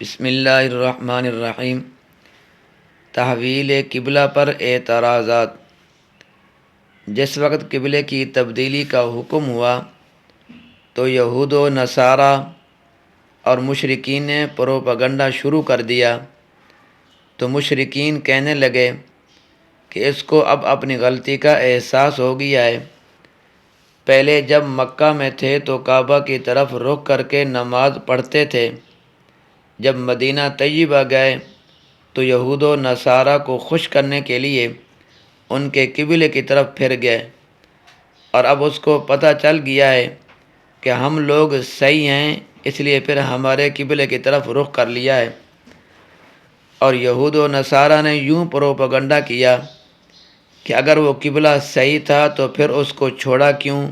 بسم اللہ الرحمن الرحیم۔ تحویل قبلہ پر اعتراضات۔ جس وقت قبلے کی تبدیلی کا حکم ہوا تو یہود و نصارہ اور مشرکین نے پروپیگنڈا شروع کر دیا، تو مشرکین کہنے لگے کہ اس کو اب اپنی غلطی کا احساس ہو گیا ہے۔ پہلے جب مکہ میں تھے تو کعبہ کی طرف رخ کر کے نماز پڑھتے تھے، جب مدینہ طیبہ گئے تو یہود و نصارہ کو خوش کرنے کے لیے ان کے قبلے کی طرف پھر گئے، اور اب اس کو پتہ چل گیا ہے کہ ہم لوگ صحیح ہیں، اس لیے پھر ہمارے قبلے کی طرف رخ کر لیا ہے۔ اور یہود و نصارہ نے یوں پروپیگنڈا کیا کہ اگر وہ قبلہ صحیح تھا تو پھر اس کو چھوڑا کیوں،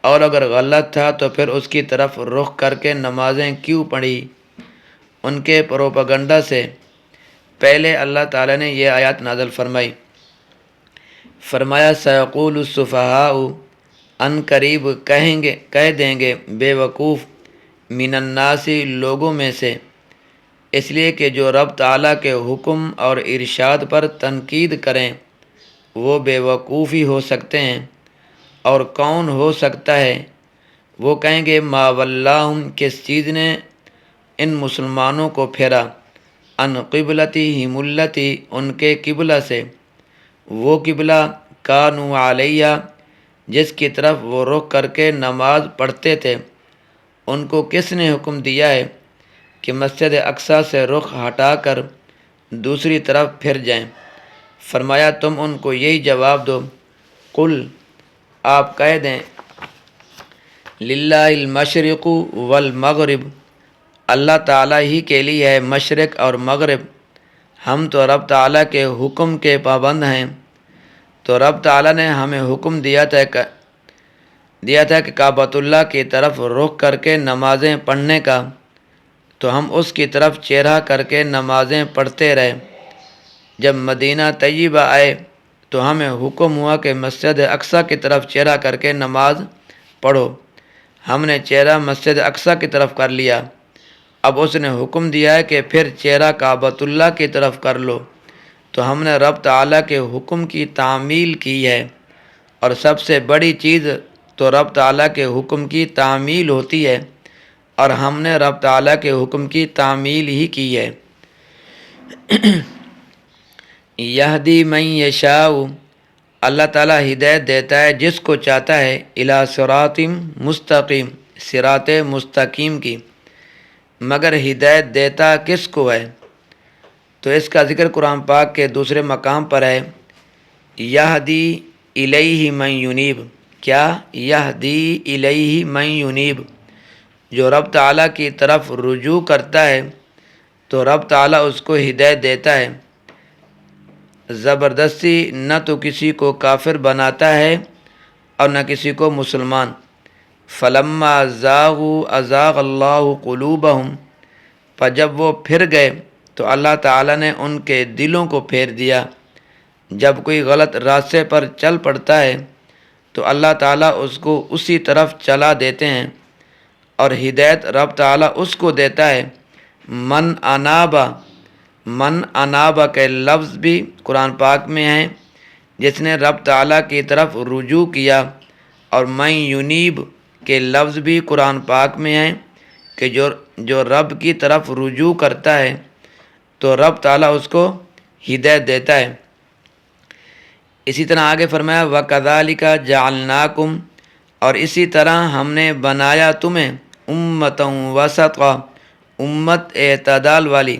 اور اگر غلط تھا تو پھر اس کی طرف رخ کر کے نمازیں کیوں پڑھی۔ ان کے پروپیگنڈا سے پہلے اللہ تعالیٰ نے یہ آیات نازل فرمایا سیقول السفہاء، ان قریب کہہ دیں گے بے وقوف، من الناس لوگوں میں سے، اس لیے کہ جو رب تعالیٰ کے حکم اور ارشاد پر تنقید کریں وہ بے وقوف ہی ہو سکتے ہیں، اور کون ہو سکتا ہے؟ وہ کہیں گے ما ولاہم، کس چیز نے ان مسلمانوں کو پھیرا، ان قبلتہم التی، ان کے قبلہ سے، وہ قبلہ کانوا علیہ، جس کی طرف وہ رخ کر کے نماز پڑھتے تھے۔ ان کو کس نے حکم دیا ہے کہ مسجد اقصیٰ سے رخ ہٹا کر دوسری طرف پھر جائیں؟ فرمایا تم ان کو یہی جواب دو، قل، آپ کہہ دیں، للہ المشرق والمغرب، اللہ تعالیٰ ہی کے لیے ہے مشرق اور مغرب، ہم تو رب تعالیٰ کے حکم کے پابند ہیں۔ تو رب تعالیٰ نے ہمیں حکم دیا تھا کہ کعبۃ اللہ کی طرف رخ کر کے نمازیں پڑھنے کا، تو ہم اس کی طرف چہرہ کر کے نمازیں پڑھتے رہے۔ جب مدینہ طیبہ آئے تو ہمیں حکم ہوا کہ مسجد اقصیٰ کی طرف چہرہ کر کے نماز پڑھو، ہم نے چہرہ مسجد اقصیٰ کی طرف کر لیا۔ اب اس نے حکم دیا ہے کہ پھر چہرہ کعبۃ اللہ کی طرف کر لو، تو ہم نے رب تعالیٰ کے حکم کی تعمیل کی ہے، اور سب سے بڑی چیز تو رب تعالیٰ کے حکم کی تعمیل ہوتی ہے، اور ہم نے رب تعالیٰ کے حکم کی تعمیل ہی کی ہے۔ یہدی من یشاء، اللہ تعالیٰ ہدایت دیتا ہے جس کو چاہتا ہے، الی صراط مستقیم، صراط مستقیم کی، مگر ہدایت دیتا کس کو ہے؟ تو اس کا ذکر قرآن پاک کے دوسرے مقام پر ہے، یہدی الیہ من ینیب۔ کیا؟ یہدی الیہ من ینیب، جو رب تعالیٰ کی طرف رجوع کرتا ہے تو رب تعالیٰ اس کو ہدایت دیتا ہے۔ زبردستی نہ تو کسی کو کافر بناتا ہے اور نہ کسی کو مسلمان۔ فلما زاغوا ازاغ اللہ قلوبہم، پر جب وہ پھر گئے تو اللہ تعالیٰ نے ان کے دلوں کو پھیر دیا۔ جب کوئی غلط راستے پر چل پڑتا ہے تو اللہ تعالیٰ اس کو اسی طرف چلا دیتے ہیں، اور ہدایت رب تعالیٰ اس کو دیتا ہے۔ من انابا کے لفظ بھی قرآن پاک میں ہیں، جس نے رب تعالیٰ کی طرف رجوع کیا، اور من ینیب کے لفظ بھی قرآن پاک میں ہیں کہ جو رب کی طرف رجوع کرتا ہے تو رب تعالیٰ اس کو ہدایت دیتا ہے۔ اسی طرح آگے فرمایا وَكَذَلِكَ جَعَلْنَاكُمْ، اور اسی طرح ہم نے بنایا تمہیں اُمَّةً وَسَطًا، امت اعتدال والی،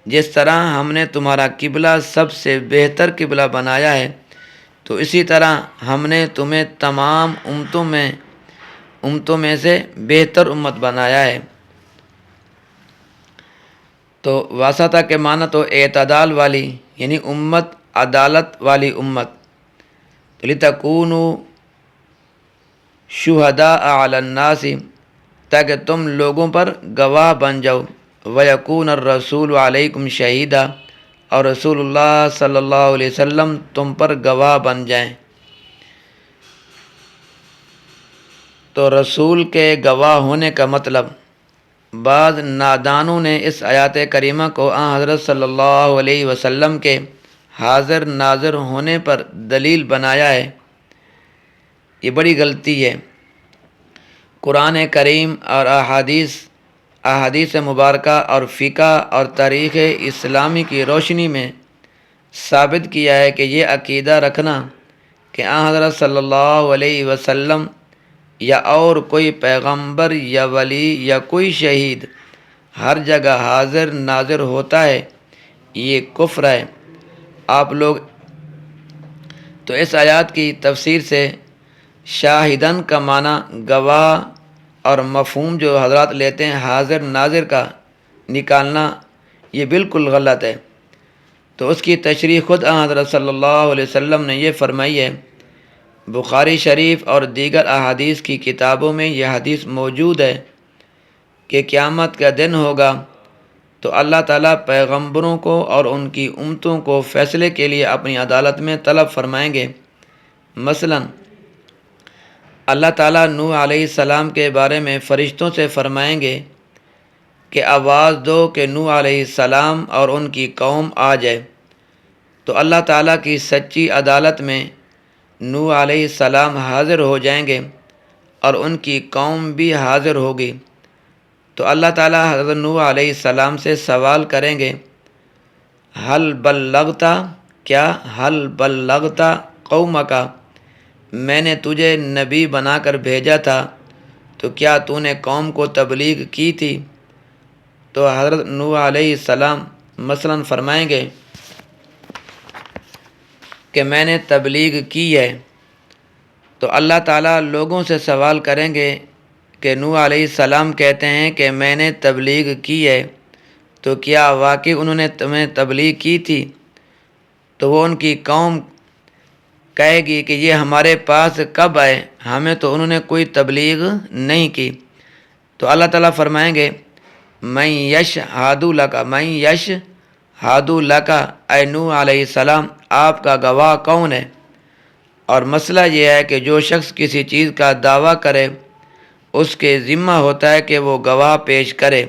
جس طرح ہم نے تمہارا قبلہ سب سے بہتر قبلہ بنایا ہے، تو اسی طرح ہم نے تمہیں تمام امتوں میں سے بہتر امت بنایا ہے۔ تو واسطہ کے معنی تو اعتدال والی، یعنی امت عدالت والی امت۔ لِتَكُونُوا شُهَدَاءَ عَلَى النَّاسِ، تاکہ تم لوگوں پر گواہ بن جاؤ، وَيَكُونَ الرَّسُولُ عَلَيْكُمْ شَهِيدًا، اور رسول اللہ صلی اللہ علیہ وسلم تم پر گواہ بن جائیں۔ تو رسول کے گواہ ہونے کا مطلب بعض نادانوں نے اس آیات کریمہ کو حضرت صلی اللہ علیہ وسلم کے حاضر ناظر ہونے پر دلیل بنایا ہے۔ یہ بڑی غلطی ہے۔ قرآن کریم اور احادیث مبارکہ اور فقہ اور تاریخ اسلامی کی روشنی میں ثابت کیا ہے کہ یہ عقیدہ رکھنا کہ حضرت صلی اللہ علیہ وسلم یا اور کوئی پیغمبر یا ولی یا کوئی شہید ہر جگہ حاضر ناظر ہوتا ہے، یہ کفر ہے۔ آپ لوگ تو اس آیات کی تفسیر سے شاہدن کا معنی گواہ اور مفہوم جو حضرات لیتے ہیں حاضر ناظر کا نکالنا، یہ بالکل غلط ہے۔ تو اس کی تشریح خود حضرت صلی اللہ علیہ وسلم نے یہ فرمائی ہے۔ بخاری شریف اور دیگر احادیث کی کتابوں میں یہ حدیث موجود ہے کہ قیامت کا دن ہوگا تو اللہ تعالیٰ پیغمبروں کو اور ان کی امتوں کو فیصلے کے لیے اپنی عدالت میں طلب فرمائیں گے۔ مثلا اللہ تعالیٰ نوح علیہ السلام کے بارے میں فرشتوں سے فرمائیں گے کہ آواز دو کہ نوح علیہ السلام اور ان کی قوم آ جائے، تو اللہ تعالیٰ کی سچی عدالت میں نوح علیہ السلام حاضر ہو جائیں گے اور ان کی قوم بھی حاضر ہوگی۔ تو اللہ تعالیٰ حضرت نوح علیہ السلام سے سوال کریں گے، حل بلغتا، کیا حل بلغتا قومک، میں نے تجھے نبی بنا کر بھیجا تھا تو کیا تو نے قوم کو تبلیغ کی تھی؟ تو حضرت نوح علیہ السلام مثلا فرمائیں گے کہ میں نے تبلیغ کی ہے۔ تو اللہ تعالیٰ لوگوں سے سوال کریں گے کہ نوح علیہ السلام کہتے ہیں کہ میں نے تبلیغ کی ہے، تو کیا واقعی انہوں نے تمہیں تبلیغ کی تھی؟ تو وہ ان کی قوم کہے گی کہ یہ ہمارے پاس کب آئے، ہمیں تو انہوں نے کوئی تبلیغ نہیں کی۔ تو اللہ تعالیٰ فرمائیں گے من یشہد لک، من یشہد لک، اے نوح علیہ السلام آپ کا گواہ کون ہے؟ اور مسئلہ یہ ہے کہ جو شخص کسی چیز کا دعویٰ کرے اس کے ذمہ ہوتا ہے کہ وہ گواہ پیش کرے،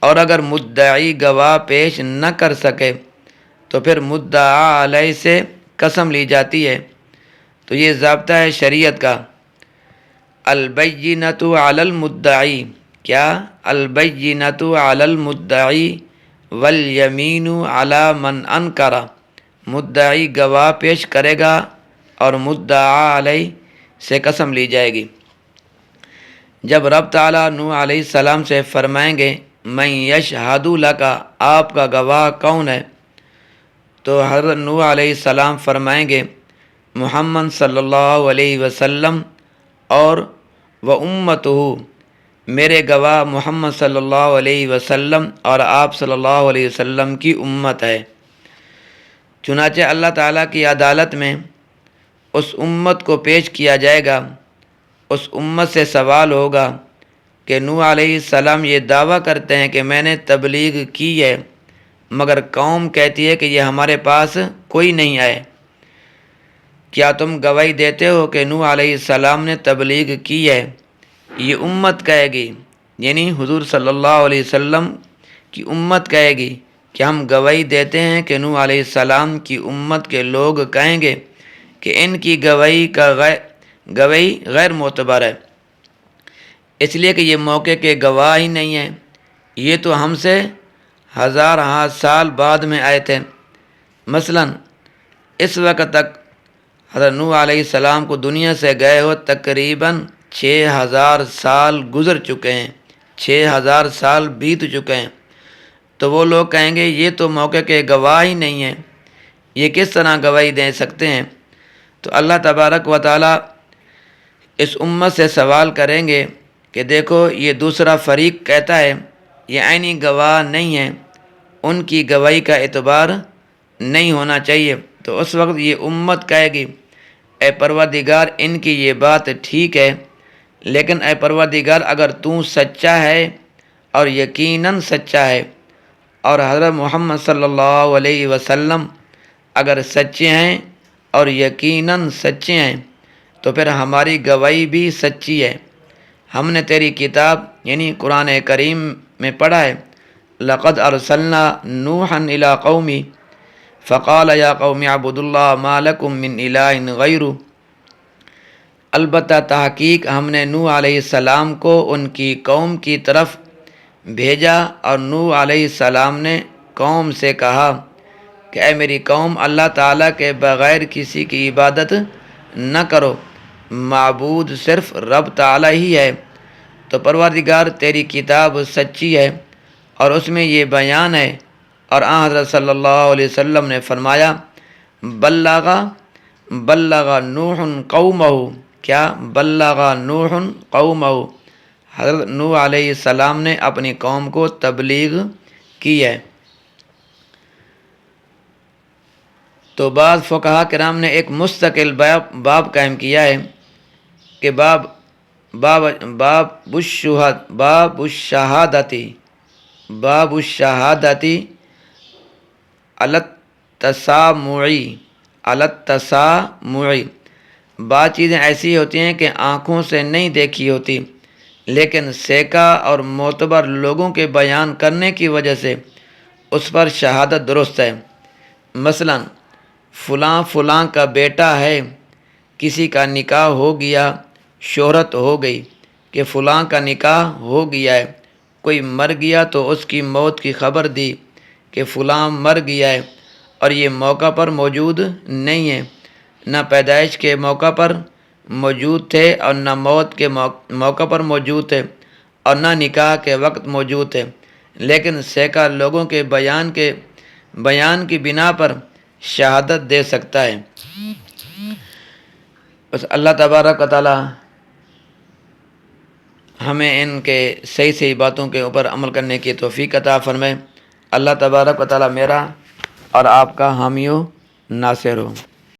اور اگر مدعی گواہ پیش نہ کر سکے تو پھر مدعا علیہ سے قسم لی جاتی ہے۔ تو یہ ضابطہ ہے شریعت کا، البینۃ علی المدعی، کیا البینۃ علی المدعی والیمین علی من انکر، مدعی گواہ پیش کرے گا اور مدعا علیہ سے قسم لی جائے گی۔ جب رب تعالیٰ نوح علیہ السلام سے فرمائیں گے من یشہد لک، آپ کا گواہ کون ہے؟ تو حضرت نوح علیہ السلام فرمائیں گے محمد صلی اللہ علیہ وسلم اور امتہ، میرے گواہ محمد صلی اللہ علیہ وسلم اور آپ صلی اللہ علیہ وسلم کی امت ہے۔ چنانچہ اللہ تعالیٰ کی عدالت میں اس امت کو پیش کیا جائے گا۔ اس امت سے سوال ہوگا کہ نوح علیہ السلام یہ دعویٰ کرتے ہیں کہ میں نے تبلیغ کی ہے، مگر قوم کہتی ہے کہ یہ ہمارے پاس کوئی نہیں آئے، کیا تم گواہی دیتے ہو کہ نوح علیہ السلام نے تبلیغ کی ہے؟ یہ امت کہے گی، یعنی حضور صلی اللہ علیہ وسلم کی امت کہے گی کہ ہم گواہی دیتے ہیں کہ نوح علیہ السلام کی امت کے لوگ کہیں گے کہ ان کی گواہی غیر معتبر ہے، اس لیے کہ یہ موقع کے گواہ ہی نہیں ہیں، یہ تو ہم سے ہزار سال بعد میں آئے تھے۔ مثلا اس وقت تک حضرت نوح علیہ السلام کو دنیا سے گئے ہو تقریباً 6000 سال گزر چکے ہیں، 6000 سال بیت چکے ہیں، تو وہ لوگ کہیں گے یہ تو موقع کے گواہ ہی نہیں ہیں، یہ کس طرح گواہی دے سکتے ہیں؟ تو اللہ تبارک و تعالیٰ اس امت سے سوال کریں گے کہ دیکھو یہ دوسرا فریق کہتا ہے یہ عینی گواہ نہیں ہے، ان کی گواہی کا اعتبار نہیں ہونا چاہیے۔ تو اس وقت یہ امت کہے گی اے پروردگار ان کی یہ بات ٹھیک ہے، لیکن اے پروردگار اگر تو سچا ہے اور یقیناً سچا ہے اور حضرت محمد صلی اللہ علیہ وسلم اگر سچے ہیں اور یقیناً سچے ہیں تو پھر ہماری گواہی بھی سچی ہے، ہم نے تیری کتاب یعنی قرآن کریم میں پڑھا ہے، لقد ارسلنا نوحا الی قومی فقال یا قوم اعبدوا اللہ ما لکم من الہ غیرہ، البتہ تحقیق ہم نے نوح علیہ السلام کو ان کی قوم کی طرف بھیجا، اور نوح علیہ السلام نے قوم سے کہا کہ اے میری قوم، اللہ تعالیٰ کے بغیر کسی کی عبادت نہ کرو، معبود صرف رب تعالیٰ ہی ہے۔ تو پروردگار تیری کتاب سچی ہے اور اس میں یہ بیان ہے، اور آن حضرت صلی اللہ علیہ وسلم نے فرمایا بلغ نوح قومہ، کیا بلغ نوح قومہ، حضرت نوح علیہ السلام نے اپنی قوم کو تبلیغ کی ہے۔ تو بعض فقہا کرام نے ایک مستقل باب قائم کیا ہے کہ باب الشہادتی علی التسامع، بعض چیزیں ایسی ہوتی ہیں کہ آنکھوں سے نہیں دیکھی ہوتی، لیکن سیکا اور معتبر لوگوں کے بیان کرنے کی وجہ سے اس پر شہادت درست ہے۔ مثلا فلاں کا بیٹا ہے، کسی کا نکاح ہو گیا، شہرت ہو گئی کہ فلاں کا نکاح ہو گیا ہے، کوئی مر گیا تو اس کی موت کی خبر دی کہ فلاں مر گیا ہے، اور یہ موقع پر موجود نہیں ہے، نہ پیدائش کے موقع پر موجود تھے اور نہ موت کے موقع پر موجود تھے اور نہ نکاح کے وقت موجود تھے، لیکن سینکڑوں لوگوں کے بیان کی بنا پر شہادت دے سکتا ہے۔ بس اللہ تبارک و تعالی ہمیں ان کے صحیح باتوں کے اوپر عمل کرنے کی توفیق عطا فرمائے۔ اللہ تبارک و تعالی میرا اور آپ کا حامی و ناصر ہو۔